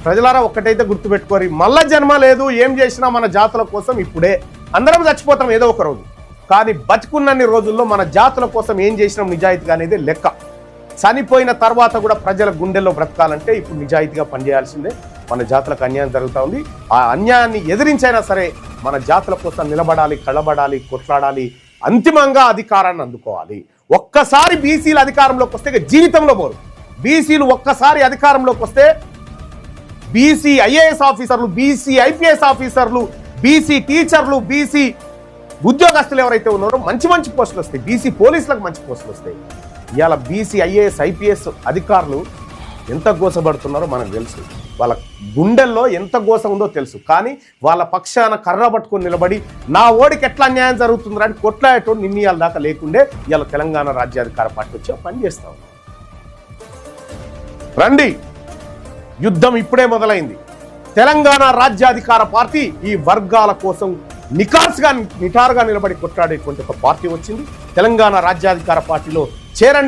ప్రజలారా ఒక్కటైతే గుర్తుపెట్టుకోరి, మళ్ళా జన్మ లేదు. ఏం చేసినా మన జాతుల కోసం ఇప్పుడే. అందరం చచ్చిపోతాం ఏదో ఒక రోజు, కానీ బతుకున్నన్ని రోజుల్లో మన జాతుల కోసం ఏం చేసినాం నిజాయితీగా అనేది లెక్క. చనిపోయిన తర్వాత కూడా ప్రజల గుండెల్లో బ్రతకాలంటే ఇప్పుడు నిజాయితీగా పనిచేయాల్సిందే. మన జాతులకు అన్యాయం జరుగుతూ ఉంది. ఆ అన్యాయాన్ని ఎదిరించైనా సరే మన జాతుల కోసం నిలబడాలి, కళ్ళబడాలి, కొట్లాడాలి, అంతిమంగా అధికారాన్ని అందుకోవాలి. ఒక్కసారి బీసీలు అధికారంలోకి వస్తే జీవితంలో పోరు. బీసీలు ఒక్కసారి అధికారంలోకి వస్తే బీసీ ఐఏఎస్ ఆఫీసర్లు, బీసీ ఐపీఎస్ ఆఫీసర్లు, బీసీ టీచర్లు, బీసీ ఉద్యోగస్తులు ఎవరైతే ఉన్నారో మంచి మంచి పోస్టులు వస్తాయి. బీసీ పోలీసులకు మంచి పోస్టులు వస్తాయి. ఇవాళ బీసీ ఐఏఎస్ ఐపీఎస్ అధికారులు ఎంత గోసపడుతున్నారో మనకు తెలుసు. వాళ్ళ గుండెల్లో ఎంత గోస ఉందో తెలుసు. కానీ వాళ్ళ పక్షాన కర్ర పట్టుకొని నిలబడి నా ఓడికి ఎట్లా అన్యాయం జరుగుతుందని అని కొట్లాడేటోడు నిన్న దాకా లేకుండే ఇవాళ తెలంగాణ రాజ్యాధికార పార్టీ వచ్చి పని చేస్తా ఉంది. రండి, యుద్ధం ఇప్పుడే మొదలైంది. తెలంగాణ రాజ్యాధికార పార్టీ ఈ వర్గాల కోసం నిటారుగా నిలబడి కొట్లాడేటువంటి ఒక పార్టీ వచ్చింది. తెలంగాణ రాజ్యాధికార పార్టీలో చేరండి.